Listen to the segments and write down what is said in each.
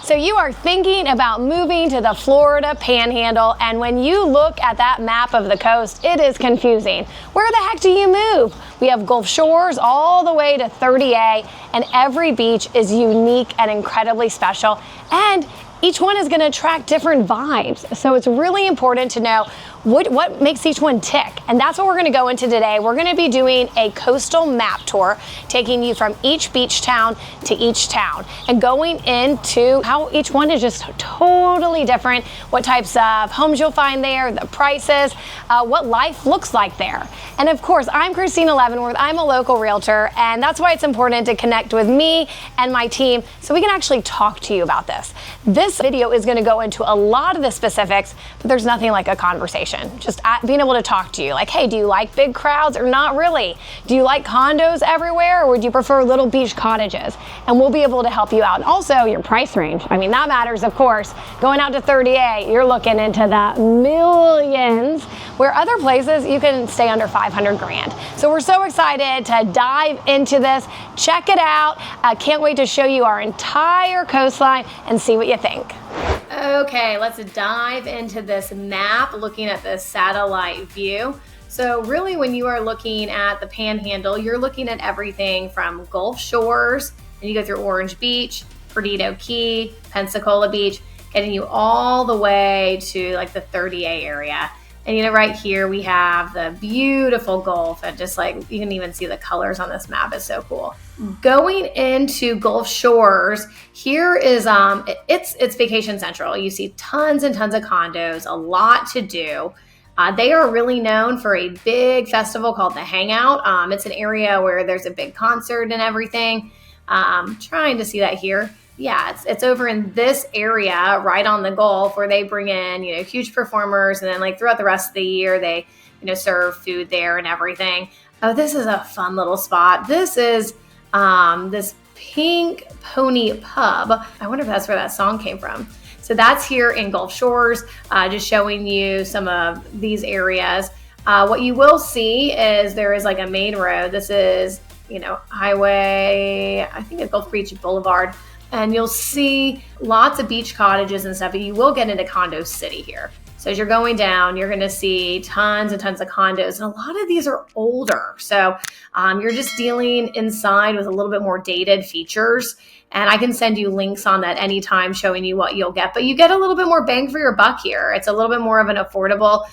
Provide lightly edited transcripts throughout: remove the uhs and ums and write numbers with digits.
So you are thinking about moving to the Florida Panhandle, and when you look at that map of the coast, it is confusing. Where the heck do you move? We have Gulf Shores all the way to 30A, and every beach is unique and incredibly special, and each one is going to attract different vibes. So it's really important to know what makes each one tick. And that's what we're going to go into today. We're going to be doing a coastal map tour, taking you from each beach town to each town and going into how each one is just totally different, what types of homes you'll find there, the prices, what life looks like there. And of course, I'm Christina Leavenworth. I'm a local realtor, and that's why it's important to connect with me and my team so we can actually talk to you about this. This video is going to go into a lot of the specifics, but there's nothing like a conversation. Just being able to talk to you like, hey, do you like big crowds or not really? Do you like condos everywhere, or would you prefer little beach cottages? And we'll be able to help you out. And also your price range. I mean, that matters, of course. Going out to 30A, you're looking into the millions, where other places you can stay under 500 grand. So we're so excited to dive into this. Check it out. Can't wait to show you our entire coastline and see what you think. Okay, let's dive into this map, looking at the satellite view. So really, when you are looking at the Panhandle, you're looking at everything from Gulf Shores, and you go through Orange Beach, Perdido Key, Pensacola Beach, getting you all the way to like the 30A area. And you know, right here we have the beautiful Gulf, and just like you can even see the colors on this map. It's so cool. Going into Gulf Shores, here is it's vacation central. You see tons and tons of condos, a lot to do. They are really known for a big festival called the Hangout. It's an area where there's a big concert and everything. Trying to see that here. Yeah, it's over in this area right on the Gulf, where they bring in, you know, huge performers, and then like throughout the rest of the year they, you know, serve food there and everything. Oh, this is a fun little spot. This is this Pink Pony Pub. I wonder if that's where that song came from. So that's here in Gulf Shores, just showing you some of these areas. What you will see is there is like a main road. This is, you know, highway, I think it's Gulf Beach Boulevard. And you'll see lots of beach cottages and stuff, but you will get into Condo City here. So as you're going down, you're going to see tons and tons of condos, and a lot of these are older. So you're just dealing inside with a little bit more dated features. And I can send you links on that anytime, showing you what you'll get. But you get a little bit more bang for your buck here. It's a little bit more of an affordable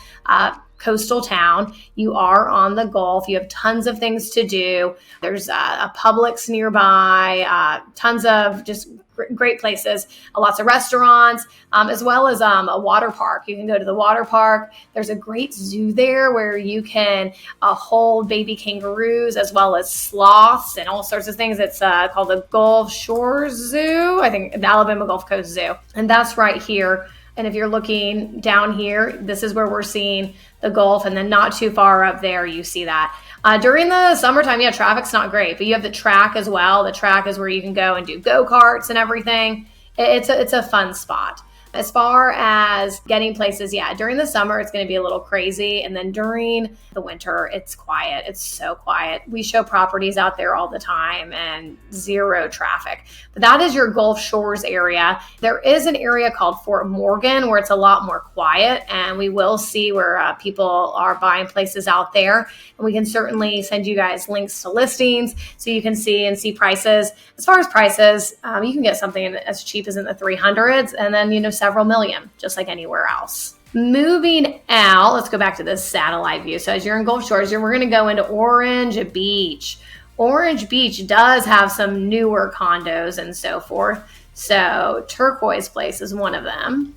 coastal town. You are on the Gulf. You have tons of things to do. There's a Publix nearby, tons of just great places, lots of restaurants, as well as a water park. You can go to the water park. There's a great zoo there where you can hold baby kangaroos, as well as sloths and all sorts of things. It's called the Gulf Shores Zoo, I think, the Alabama Gulf Coast Zoo. And that's right here. And if you're looking down here, this is where we're seeing the Gulf, and then not too far up there, you see that. During the summertime, yeah, traffic's not great, but you have the track as well. The track is where you can go and do go-karts and everything. It's a fun spot. As far as getting places, yeah, during the summer, it's going to be a little crazy. And then during the winter, it's quiet. It's so quiet. We show properties out there all the time and zero traffic. But that is your Gulf Shores area. There is an area called Fort Morgan where it's a lot more quiet. And we will see where people are buying places out there. And we can certainly send you guys links to listings so you can see prices. As far as prices, you can get something as cheap as in the 300s, and then, you know, several million, just like anywhere else. Moving out, let's go back to this satellite view. So as you're in Gulf Shores, we're going to go into Orange Beach. Orange Beach does have some newer condos and so forth. So Turquoise Place is one of them.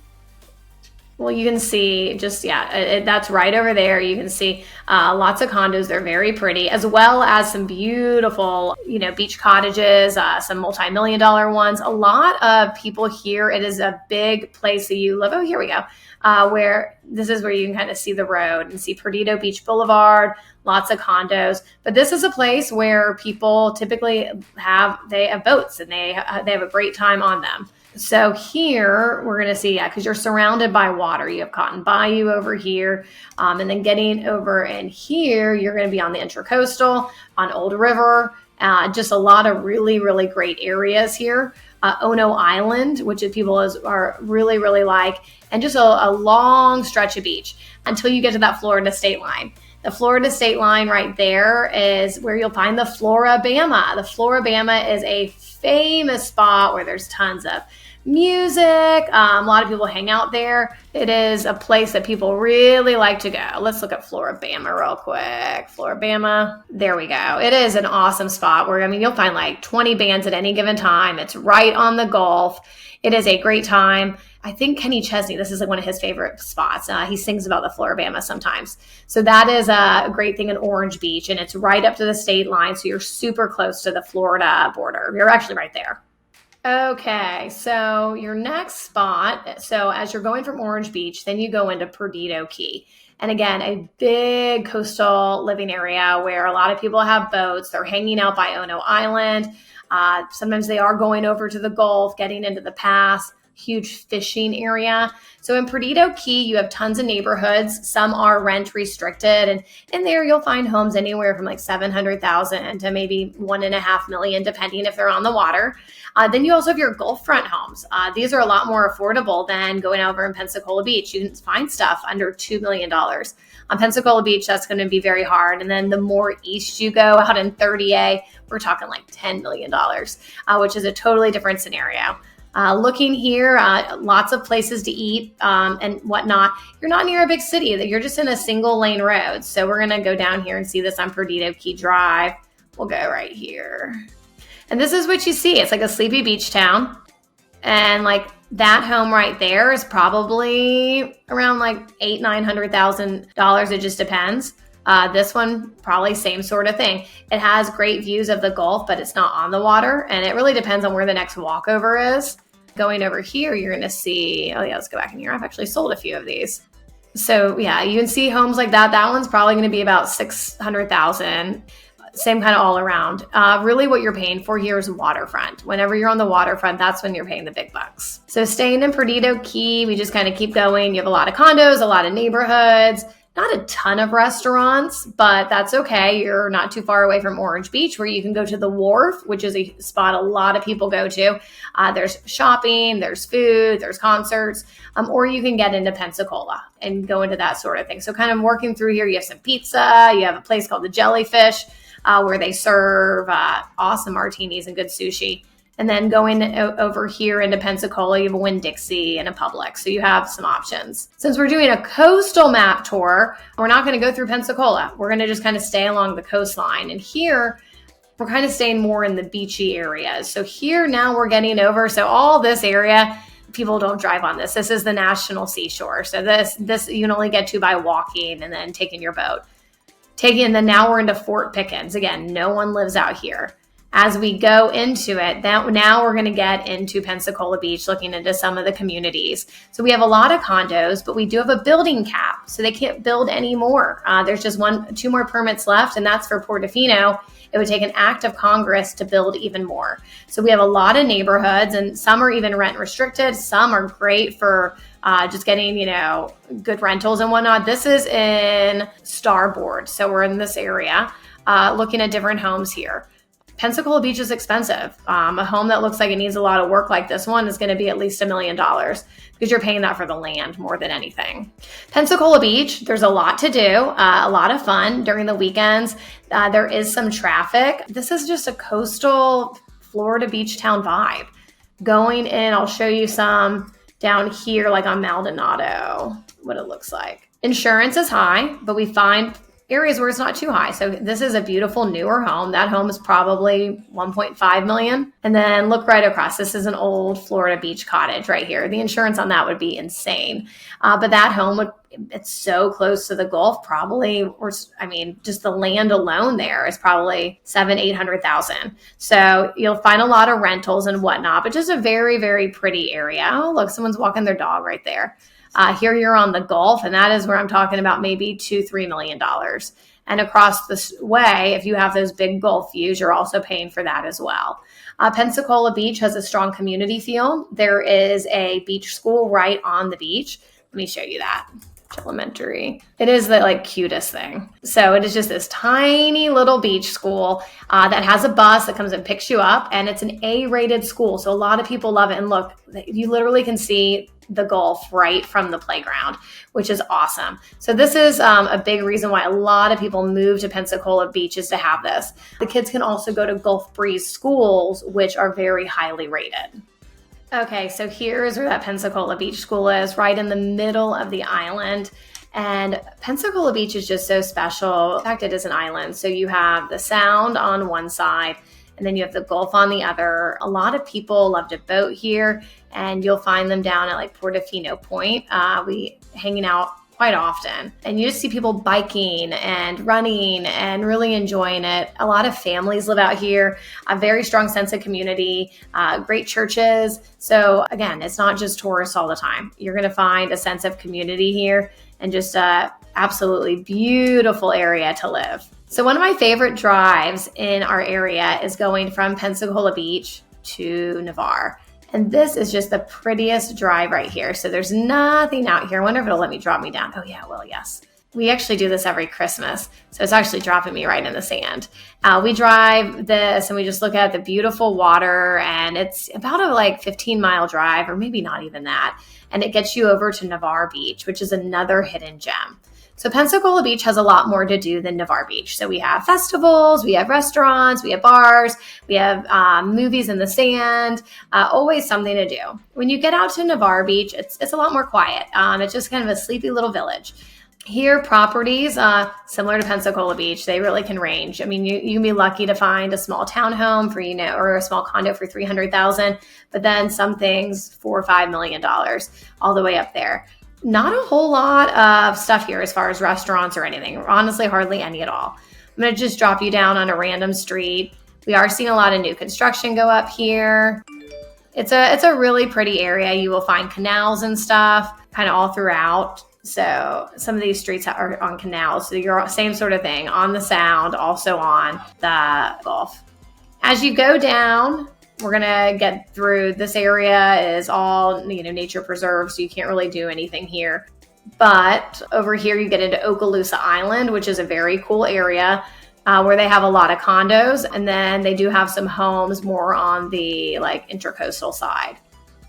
Well, you can see just, that's right over there. You can see lots of condos. They're very pretty, as well as some beautiful, you know, beach cottages, some multi-million-dollar ones. A lot of people here. It is a big place that you live. Oh, here we go. Where this is where you can kind of see the road and see Perdido Beach Boulevard, lots of condos. But this is a place where people typically have boats, and they have a great time on them. So here we're going to see, because you're surrounded by water. You have Cotton Bayou over here. And then getting over in here, you're going to be on the Intracoastal, on Old River. Just a lot of really, really great areas here. Ono Island, which people are really, really like, and just a long stretch of beach until you get to that Florida state line. The Florida state line right there is where you'll find the Floribama. The Floribama is a famous spot where there's tons of music. A lot of people hang out there. It is a place that people really like to go. Let's look at Floribama real quick. Floribama. There we go. It is an awesome spot where, you'll find like 20 bands at any given time. It's right on the Gulf. It is a great time. I think Kenny Chesney, this is like one of his favorite spots. He sings about the Floribama sometimes. So that is a great thing in Orange Beach, and it's right up to the state line. So you're super close to the Florida border. You're actually right there. Okay, so your next spot, so as you're going from Orange Beach, then you go into Perdido Key. And again, a big coastal living area where a lot of people have boats. They're hanging out by Ono Island. Sometimes they are going over to the Gulf, getting into the pass. Huge fishing area. So in Perdido Key, you have tons of neighborhoods. Some are rent restricted, and in there you'll find homes anywhere from like $700,000 to maybe $1.5 million, depending if they're on the water. Then you also have your Gulf front homes. These are a lot more affordable than going over in Pensacola Beach. You can find stuff under $2 million. On Pensacola Beach, that's going to be very hard. And then the more east you go out in 30A, we're talking like $10 million, which is a totally different scenario. Looking here, lots of places to eat and whatnot. You're not near a big city. You're just in a single lane road. So we're going to go down here and see this on Perdido Key Drive. We'll go right here. And this is what you see. It's like a sleepy beach town. And like that home right there is probably around like $800,000-$900,000. It just depends. This one, probably same sort of thing. It has great views of the Gulf, but it's not on the water. And it really depends on where the next walkover is. Going over here, you're going to see, oh yeah, let's go back in here. I've actually sold a few of these. So yeah, you can see homes like that. That one's probably going to be about $600,000. Same kind of all around. Really what you're paying for here is waterfront. Whenever you're on the waterfront, that's when you're paying the big bucks. So staying in Perdido Key, we just kind of keep going. You have a lot of condos, a lot of neighborhoods. Not a ton of restaurants, but that's okay. You're not too far away from Orange Beach, where you can go to the Wharf, which is a spot a lot of people go to. There's shopping, there's food, there's concerts, or you can get into Pensacola and go into that sort of thing. So kind of working through here, you have some pizza, you have a place called the Jellyfish, where they serve awesome martinis and good sushi. And then going over here into Pensacola, you have a Winn-Dixie and a Publix. So you have some options. Since we're doing a coastal map tour, we're not going to go through Pensacola. We're going to just kind of stay along the coastline. And here, we're kind of staying more in the beachy areas. So here now we're getting over. So all this area, people don't drive on this. This is the National Seashore. So this you can only get to by walking and then taking your boat. And then now we're into Fort Pickens. Again, no one lives out here. As we go into it, now we're going to get into Pensacola Beach, looking into some of the communities. So we have a lot of condos, but we do have a building cap, so they can't build any more. There's just 2 more permits left, and that's for Portofino. It would take an act of Congress to build even more. So we have a lot of neighborhoods, and some are even rent restricted. Some are great for just getting, good rentals and whatnot. This is in Starboard, so we're in this area looking at different homes here. Pensacola Beach is expensive. A home that looks like it needs a lot of work like this one is going to be at least $1 million because you're paying that for the land more than anything. Pensacola Beach, there's a lot to do, a lot of fun during the weekends. There is some traffic. This is just a coastal Florida beach town vibe. Going in, I'll show you some down here, like on Maldonado, what it looks like. Insurance is high, but we find areas where it's not too high. So this is a beautiful newer home. That home is probably $1.5 million. And then look right across. This is an old Florida beach cottage right here. The insurance on that would be insane. But that home it's so close to the Gulf, probably, just the land alone there is probably $700,000-$800,000. So you'll find a lot of rentals and whatnot, but just a very, very pretty area. Oh, look, someone's walking their dog right there. Here you're on the Gulf, and that is where I'm talking about maybe $2-3 million. And across this way, if you have those big Gulf views, you're also paying for that as well. Pensacola Beach has a strong community feel. There is a beach school right on the beach. Let me show you that. Elementary. It is the like cutest thing. So it is just this tiny little beach school that has a bus that comes and picks you up, and it's an A-rated school. So a lot of people love it. And look, you literally can see the Gulf right from the playground, which is awesome. So this is a big reason why a lot of people move to Pensacola Beach, is to have this. The kids can also go to Gulf Breeze schools, which are very highly rated. Okay, so here's where that Pensacola Beach School is, right in the middle of the island. And Pensacola Beach is just so special. In fact, it is an island. So you have the Sound on one side, and then you have the Gulf on the other. A lot of people love to boat here, and you'll find them down at like Portofino Point. We hanging out quite often. And you just see people biking and running and really enjoying it. A lot of families live out here, a very strong sense of community, great churches. So again, it's not just tourists all the time. You're going to find a sense of community here, and just a absolutely beautiful area to live. So one of my favorite drives in our area is going from Pensacola Beach to Navarre. And this is just the prettiest drive right here. So there's nothing out here. I wonder if it'll let me drop me down. Oh yeah, it will, yes. We actually do this every Christmas. So it's actually dropping me right in the sand. We drive this and we just look at the beautiful water, and it's about a like 15-mile drive, or maybe not even that. And it gets you over to Navarre Beach, which is another hidden gem. So Pensacola Beach has a lot more to do than Navarre Beach. So we have festivals, we have restaurants, we have bars, we have movies in the sand, always something to do. When you get out to Navarre Beach, it's a lot more quiet. It's just kind of a sleepy little village. Here, properties, similar to Pensacola Beach, they really can range. I mean, you can be lucky to find a small townhome for, or a small condo for $300,000, but then some things $4 or $5 million, all the way up there. Not a whole lot of stuff here as far as restaurants or anything. Honestly, hardly any at all. I'm going to just drop you down on a random street. We are seeing a lot of new construction go up here. It's a really pretty area. You will find canals and stuff kind of all throughout. So some of these streets are on canals. So you're same sort of thing on the Sound, also on the Gulf. As you go down, we're going to get through. This area is all, nature preserved, so you can't really do anything here. But over here, you get into Okaloosa Island, which is a very cool area where they have a lot of condos. And then they do have some homes more on the like intercoastal side.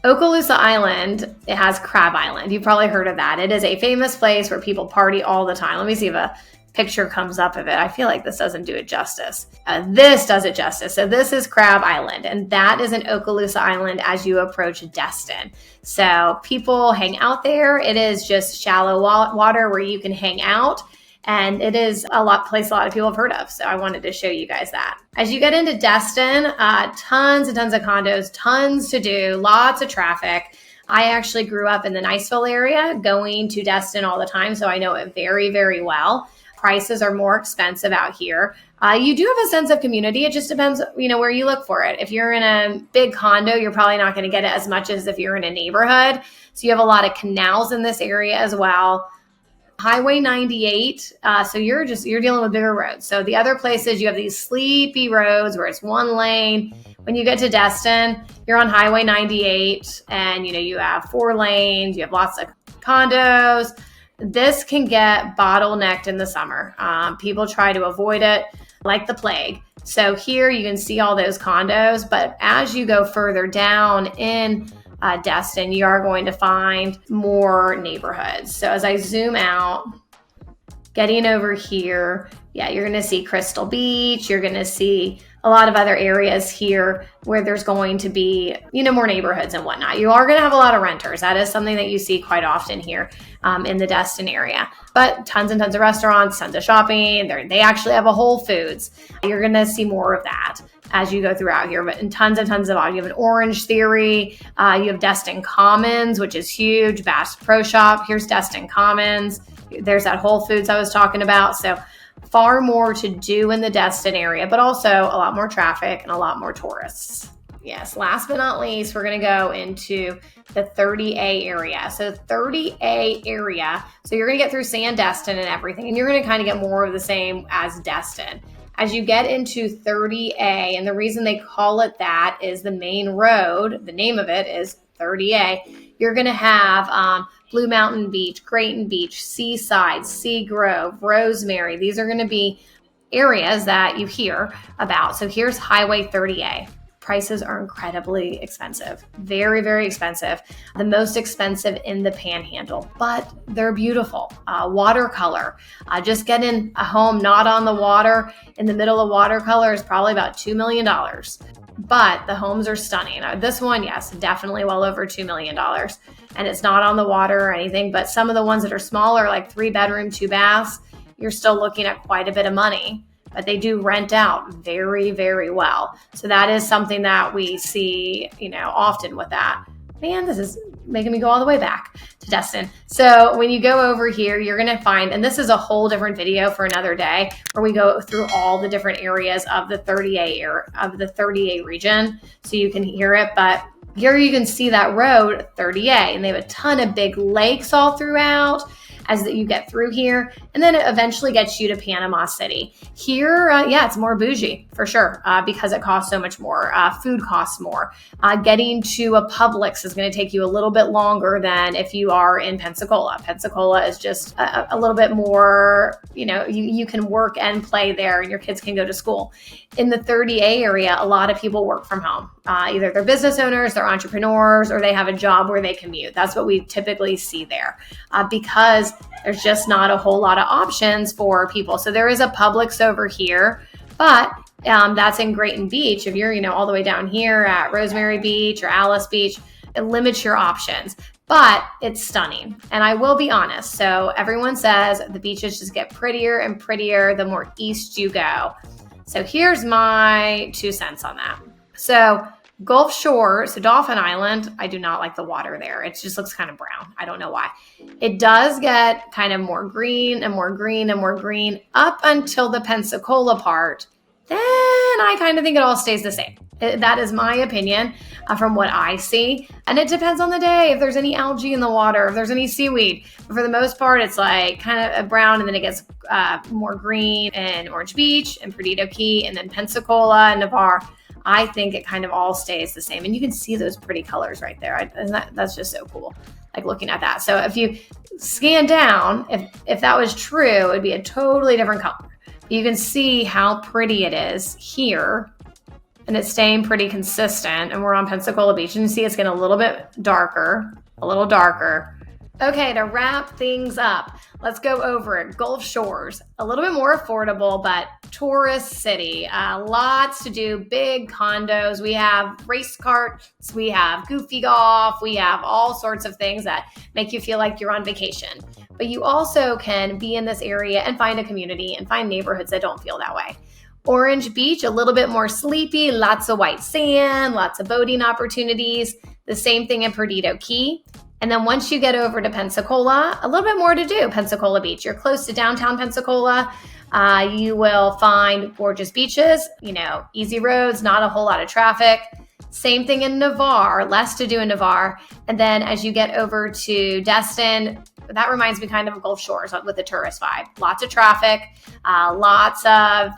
Okaloosa Island, it has Crab Island. You've probably heard of that. It is a famous place where people party all the time. Let me see if a picture comes up of it. I feel like this doesn't do it justice. This does it justice. So this is Crab Island, and that is an Okaloosa Island as you approach Destin. So people hang out there. It is just shallow water where you can hang out. And it is a place a lot of people have heard of. So I wanted to show you guys that. As you get into Destin, tons and tons of condos, tons to do, lots of traffic. I actually grew up in the Niceville area, going to Destin all the time. So I know it very, very well. Prices are more expensive out here. You do have a sense of community. It just depends, where you look for it. If you're in a big condo, you're probably not going to get it as much as if you're in a neighborhood. So you have a lot of canals in this area as well. Highway 98. So you're dealing with bigger roads. So the other places, you have these sleepy roads where it's one lane. When you get to Destin, you're on Highway 98, and you have 4 lanes. You have lots of condos. This can get bottlenecked in the summer. People try to avoid it like the plague. So here you can see all those condos, but as you go further down in Destin, you are going to find more neighborhoods. So as I zoom out, getting over here, you're going to see Crystal Beach. You're going to see a lot of other areas here where there's going to be, more neighborhoods and whatnot. You are going to have a lot of renters. That is something that you see quite often here in the Destin area. But tons and tons of restaurants, tons of shopping. They actually have a Whole Foods. You're going to see more of that as you go throughout here. But tons and tons of, you have an Orange Theory. You have Destin Commons, which is huge. Bass Pro Shop. Here's Destin Commons. There's that Whole Foods I was talking about. So far more to do in the Destin area, but also a lot more traffic and a lot more tourists. Yes, last but not least, we're going to go into the 30A area. So 30A area, so you're going to get through Sandestin and everything, and you're going to kind of get more of the same as Destin. As you get into 30A, and the reason they call it that is the main road, the name of it is 30A. you're going to have Blue Mountain Beach, Grayton Beach, Seaside, Sea Grove, Rosemary. These are going to be areas that you hear about. So here's Highway 30A. Prices are incredibly expensive, very, very expensive. The most expensive in the Panhandle, but they're beautiful. Watercolor, just getting a home not on the water in the middle of watercolor is probably about $2 million. But the homes are stunning. This one, yes, definitely well over $2 million. And it's not on the water or anything, but some of the ones that are smaller, like 3-bedroom, 2 baths, you're still looking at quite a bit of money. But they do rent out very, very well. So that is something that we see, often with that. Man, this is making me go all the way back to Destin. So when you go over here, you're going to find, and this is a whole different video for another day, where we go through all the different areas of the 30A region, so you can hear it. But here you can see that road 30A, and they have a ton of big lakes all throughout as you get through here, and then it eventually gets you to Panama City. Here, it's more bougie for sure, because it costs so much more. Food costs more. Getting to a Publix is going to take you a little bit longer than if you are in Pensacola. Pensacola is just a little bit more, you can work and play there, and your kids can go to school. In the 30A area, a lot of people work from home. Either they're business owners, they're entrepreneurs, or they have a job where they commute. That's what we typically see there, because there's just not a whole lot of options for people. So there is a Publix over here, but that's in Grayton Beach. If you're, all the way down here at Rosemary Beach or Alice Beach, it limits your options, but it's stunning. And I will be honest. So everyone says the beaches just get prettier and prettier the more east you go. So here's my 2 cents on that. So Gulf Shore, so Dauphin Island, I do not like the water there. It just looks kind of brown. I don't know why. It does get kind of more green and more green and more green up until the Pensacola part. Then I kind of think it all stays the same. That is my opinion from what I see. And it depends on the day, if there's any algae in the water, if there's any seaweed. But for the most part, it's like kind of brown, and then it gets more green in Orange Beach and Perdido Key, and then Pensacola and Navarre. I think it kind of all stays the same. And you can see those pretty colors right there. That's just so cool, like looking at that. So if you scan down, if that was true, it would be a totally different color. You can see how pretty it is here, and it's staying pretty consistent. And we're on Pensacola Beach, and you see it's getting a little bit darker, a little darker. Okay, to wrap things up, let's go over it. Gulf Shores, a little bit more affordable, but tourist city. Lots to do, big condos. We have race carts, we have goofy golf, we have all sorts of things that make you feel like you're on vacation. But you also can be in this area and find a community and find neighborhoods that don't feel that way. Orange Beach, a little bit more sleepy, lots of white sand, lots of boating opportunities. The same thing in Perdido Key. And then once you get over to Pensacola, a little bit more to do. Pensacola Beach, you're close to downtown Pensacola. You will find gorgeous beaches, easy roads, not a whole lot of traffic. Same thing in Navarre, less to do in Navarre. And then as you get over to Destin, that reminds me kind of Gulf Shores with the tourist vibe. Lots of traffic, lots of,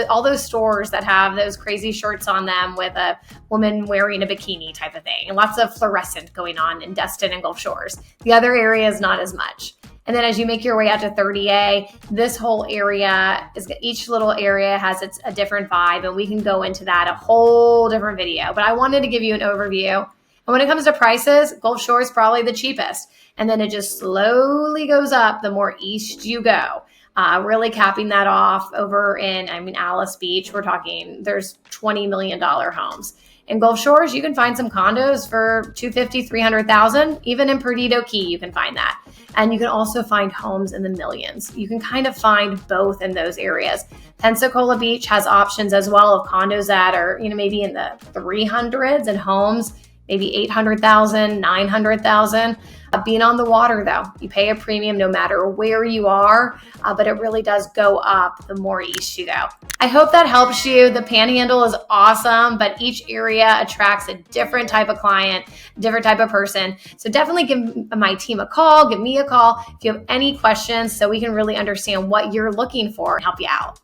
all those stores that have those crazy shirts on them with a woman wearing a bikini type of thing. And lots of fluorescent going on in Destin and Gulf Shores. The other area is not as much. And then as you make your way out to 30A, this whole area, each little area has a different vibe, and we can go into that a whole different video. But I wanted to give you an overview. And when it comes to prices, Gulf Shore is probably the cheapest. And then it just slowly goes up the more east you go. Really capping that off over in, Alice Beach, we're talking, there's $20 million homes. In Gulf Shores, you can find some condos for $250,000, $300,000. Even in Perdido Key, you can find that. And you can also find homes in the millions. You can kind of find both in those areas. Pensacola Beach has options as well of condos that are, maybe in the 300s, and homes maybe 800,000, 900,000. Being on the water, though, you pay a premium no matter where you are, but it really does go up the more east you go. I hope that helps you. The Panhandle is awesome, but each area attracts a different type of client, different type of person. So definitely give my team a call, give me a call if you have any questions, so we can really understand what you're looking for and help you out.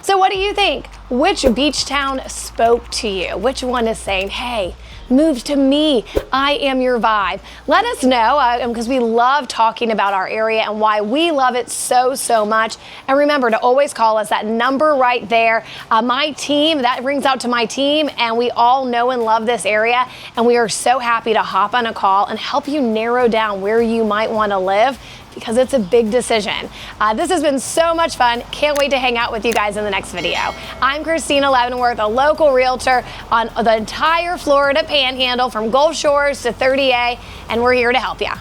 So what do you think? Which beach town spoke to you? Which one is saying, hey, Move to me. I am your vibe. Let us know because we love talking about our area and why we love it so much. And remember to always call us, that number right there. My team, that rings out to my team, and we all know and love this area, and we are so happy to hop on a call and help you narrow down where you might want to live, because it's a big decision. This has been so much fun. Can't wait to hang out with you guys in the next video. I'm Christina Leavenworth, a local realtor on the entire Florida Panhandle from Gulf Shores to 30A, and we're here to help you.